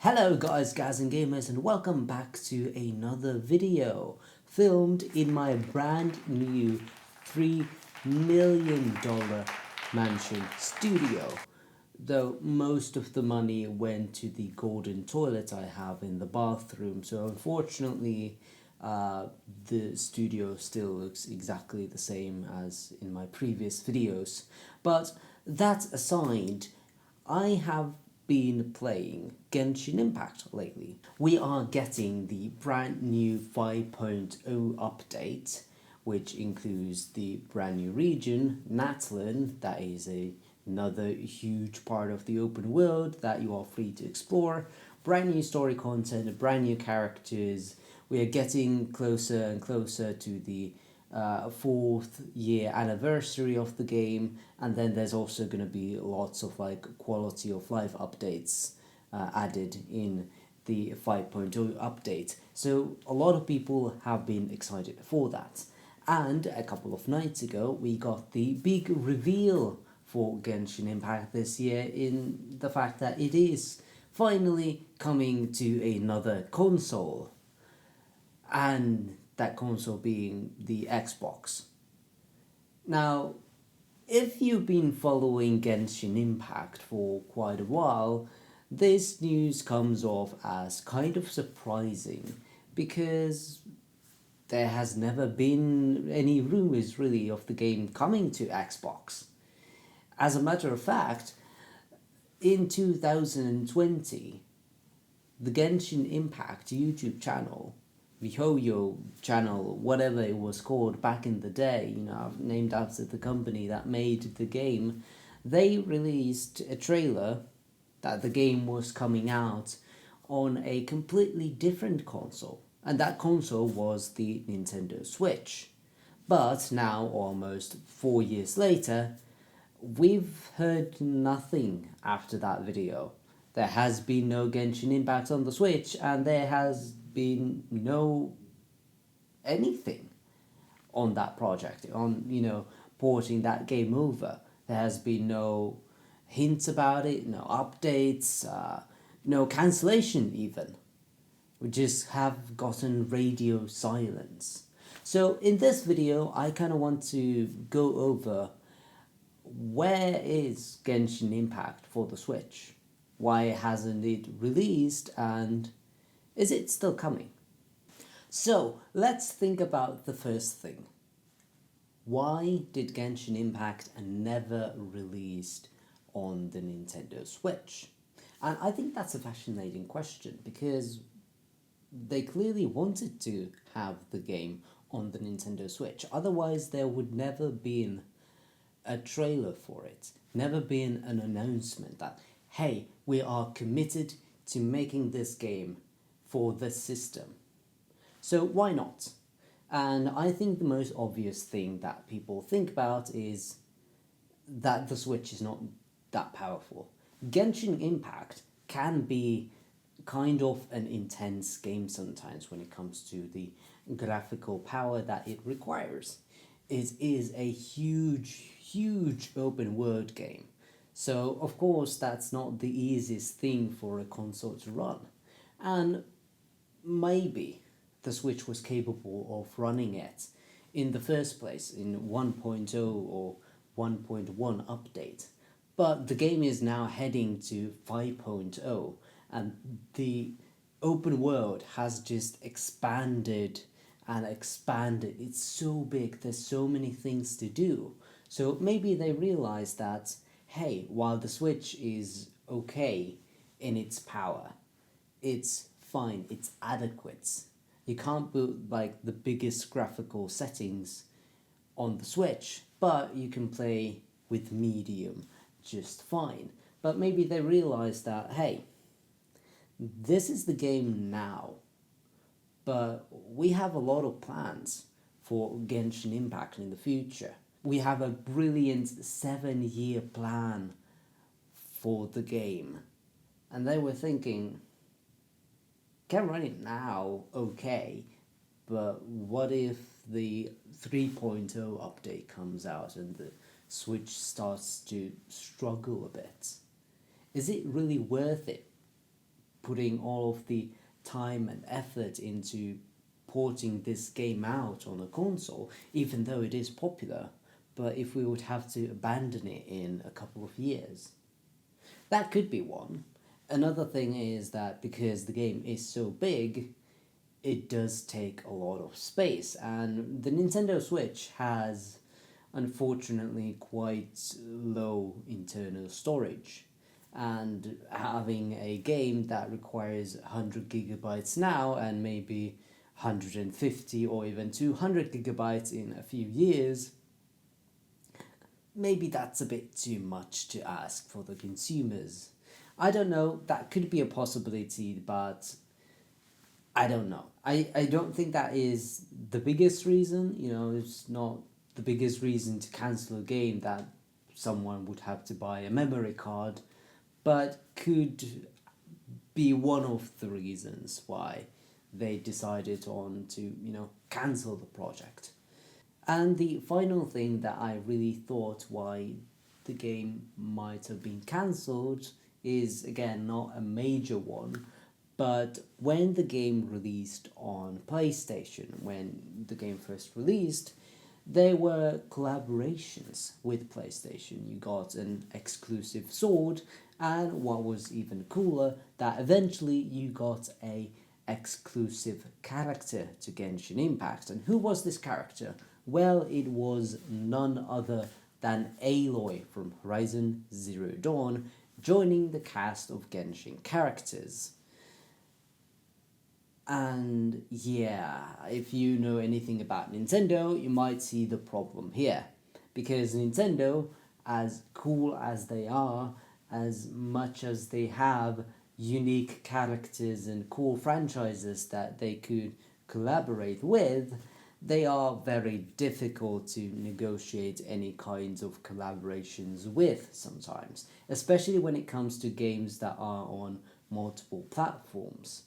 Hello guys and gamers, and welcome back to another video filmed in my brand new $3 million mansion studio. Though most of the money went to the golden toilet I have in the bathroom, so unfortunately the studio still looks exactly the same as in my previous videos. But that aside, I have been playing Genshin Impact lately. We are getting the brand new 5.0 update, which includes the brand new region, Natlan, that is another huge part of the open world that you are free to explore, brand new story content, brand new characters. We are getting closer and closer to the 4th year anniversary of the game, and then there's also going to be lots of quality of life updates added in the 5.0 update. So a lot of people have been excited for that. And a couple of nights ago we got the big reveal for Genshin Impact this year, in the fact that it is finally coming to another console, and that console being the Xbox. Now, if you've been following Genshin Impact for quite a while, this news comes off as kind of surprising, because there has never been any rumors really of the game coming to Xbox. As a matter of fact, in 2020, the Genshin Impact YouTube channel, the Hoyo channel, whatever it was called back in the day, named after the company that made the game, they released a trailer that the game was coming out on a completely different console, and that console was the Nintendo Switch. But now, almost 4 years later, we've heard nothing after that video. There has been no Genshin Impact on the Switch, and there has been no anything on that project, on porting that game over. There has been no hints about it, no updates, no cancellation even. We just have gotten radio silence. So in this video, I kind of want to go over, where is Genshin Impact for the Switch? Why hasn't it released, and is it still coming? So let's think about the first thing. Why did Genshin Impact never released on the Nintendo Switch? And I think that's a fascinating question, because they clearly wanted to have the game on the Nintendo Switch. Otherwise, there would never been a trailer for it, never been an announcement that, hey, we are committed to making this game for this system. So why not? And I think the most obvious thing that people think about is that the Switch is not that powerful. Genshin Impact can be kind of an intense game sometimes when it comes to the graphical power that it requires. It is a huge open world game. So of course that's not the easiest thing for a console to run. And maybe the Switch was capable of running it in the first place in 1.0 or 1.1 update. But the game is now heading to 5.0, and the open world has just expanded and expanded. It's so big, there's so many things to do. So maybe they realized that, hey, while the Switch is okay in its power, it's fine, it's adequate. You can't put the biggest graphical settings on the Switch, but you can play with medium just fine. But maybe they realized that, hey, this is the game now, but we have a lot of plans for Genshin Impact in the future. We have a brilliant 7-year plan for the game. And they were thinking, can run it now, okay, but what if the 3.0 update comes out and the Switch starts to struggle a bit? Is it really worth it putting all of the time and effort into porting this game out on a console, even though it is popular, but if we would have to abandon it in a couple of years. That could be one. Another thing is that because the game is so big, it does take a lot of space, and the Nintendo Switch has unfortunately quite low internal storage. And having a game that requires 100 gigabytes now and maybe 150 or even 200 gigabytes in a few years, maybe that's a bit too much to ask for the consumers. I don't know, that could be a possibility, but I don't know. I don't think that is the biggest reason. It's not the biggest reason to cancel a game that someone would have to buy a memory card, but could be one of the reasons why they decided on to, cancel the project. And the final thing that I really thought why the game might have been cancelled is, again, not a major one, but when the game released on PlayStation, when the game first released, there were collaborations with PlayStation. You got an exclusive sword, and what was even cooler, that eventually you got a exclusive character to Genshin Impact. And who was this character? Well, it was none other than Aloy from Horizon Zero Dawn, joining the cast of Genshin characters. And yeah, if you know anything about Nintendo, you might see the problem here. Because Nintendo, as cool as they are, as much as they have unique characters and cool franchises that they could collaborate with, they are very difficult to negotiate any kinds of collaborations with sometimes, especially when it comes to games that are on multiple platforms.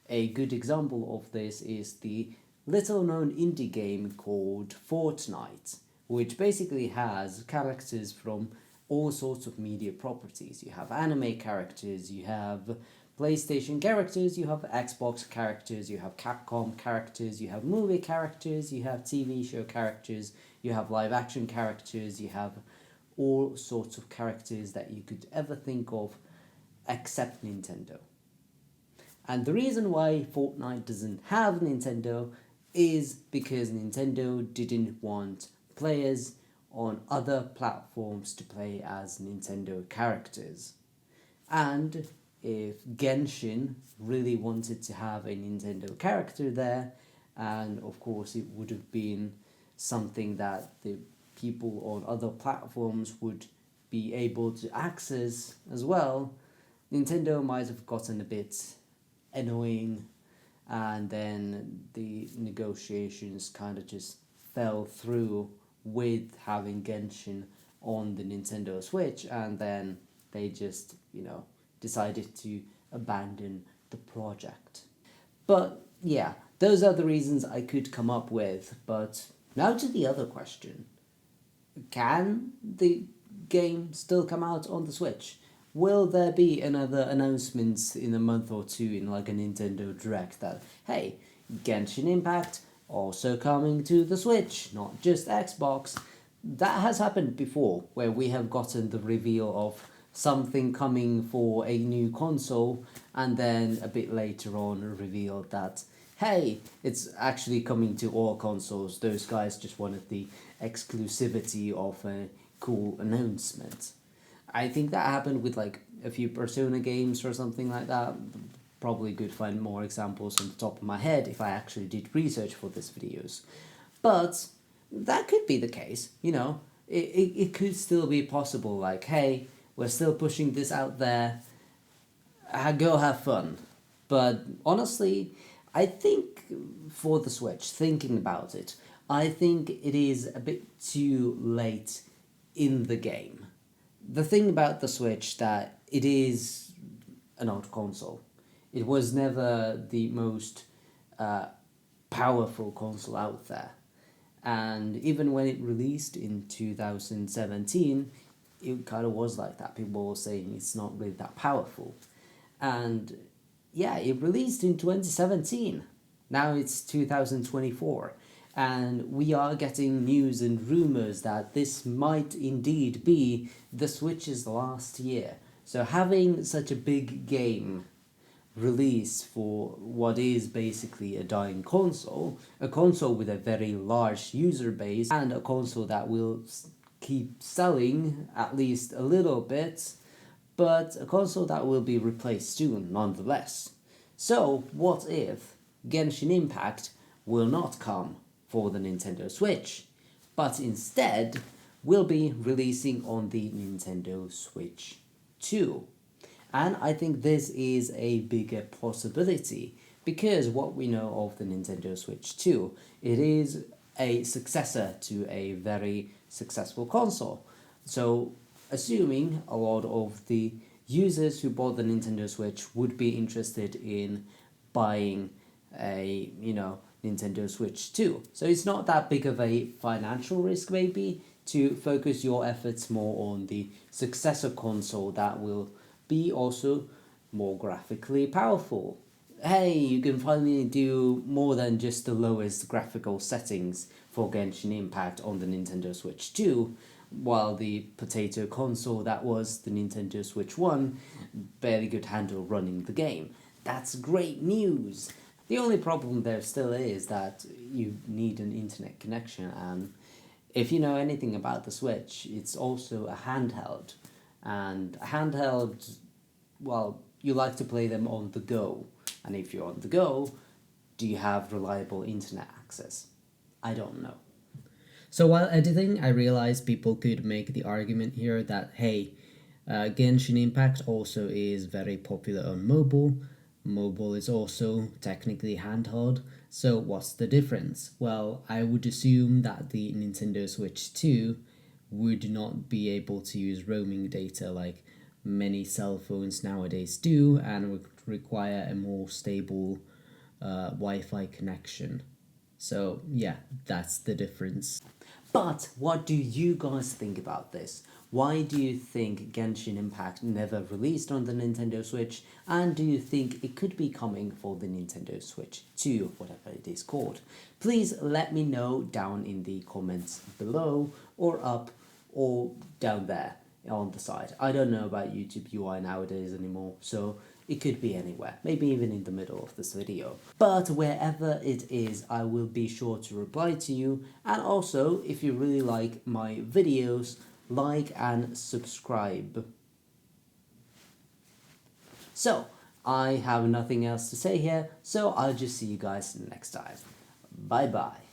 A good example of this is the little known indie game called Fortnite, which basically has characters from all sorts of media properties. You have anime characters, you have PlayStation characters, you have Xbox characters, you have Capcom characters, you have movie characters, you have TV show characters, you have live action characters, you have all sorts of characters that you could ever think of except Nintendo. And the reason why Fortnite doesn't have Nintendo is because Nintendo didn't want players on other platforms to play as Nintendo characters. And if Genshin really wanted to have a Nintendo character there, and of course it would have been something that the people on other platforms would be able to access as well, Nintendo might have gotten a bit annoying, and then the negotiations kind of just fell through with having Genshin on the Nintendo Switch, and then they just, decided to abandon the project. But yeah, those are the reasons I could come up with. But now to the other question. Can the game still come out on the Switch? Will there be another announcement in a month or two in like a Nintendo Direct that, hey, Genshin Impact also coming to the Switch, not just Xbox? That has happened before, where we have gotten the reveal of something coming for a new console, and then a bit later on revealed that, hey, it's actually coming to all consoles. Those guys just wanted the exclusivity of a cool announcement. I think that happened with like a few Persona games or something like that. Probably could find more examples on the top of my head if I actually did research for this videos. But that could be the case, It could still be possible, like, hey, we're still pushing this out there, go have fun. But honestly, I think for the Switch, thinking about it, I think it is a bit too late in the game. The thing about the Switch that it is an old console. It was never the most powerful console out there. And even when it released in 2017, it kind of was like that. People were saying it's not really that powerful. And yeah, it released in 2017. Now it's 2024. And we are getting news and rumors that this might indeed be the Switch's last year. So having such a big game release for what is basically a dying console, a console with a very large user base, and a console that will keep selling at least a little bit, but a console that will be replaced soon nonetheless. So, what if Genshin Impact will not come for the Nintendo Switch, but instead will be releasing on the Nintendo Switch 2? And I think this is a bigger possibility because what we know of the Nintendo Switch 2, it is a successor to a very successful console. So, assuming a lot of the users who bought the Nintendo Switch would be interested in buying a, Nintendo Switch 2. So it's not that big of a financial risk maybe to focus your efforts more on the successor console that will be also more graphically powerful. Hey, you can finally do more than just the lowest graphical settings for Genshin Impact on the Nintendo Switch 2, while the potato console that was the Nintendo Switch 1 barely could handle running the game. That's great news! The only problem there still is that you need an internet connection, and if you know anything about the Switch, it's also a handheld. And a handheld, well, you like to play them on the go. And if you're on the go, do you have reliable internet access? I don't know. So while editing, I realized people could make the argument here that, hey, Genshin Impact also is very popular on mobile. Mobile is also technically handheld. So what's the difference? Well, I would assume that the Nintendo Switch 2 would not be able to use roaming data like many cell phones nowadays do and would require a more stable Wi-Fi connection. So yeah, that's the difference. But what do you guys think about this? Why do you think Genshin Impact never released on the Nintendo Switch? And do you think it could be coming for the Nintendo Switch 2, whatever it is called? Please let me know down in the comments below, or up, or down there on the side. I don't know about YouTube UI nowadays anymore, so it could be anywhere, maybe even in the middle of this video. But wherever it is, I will be sure to reply to you. And also, if you really like my videos, like and subscribe. So, I have nothing else to say here, so I'll just see you guys next time. Bye bye.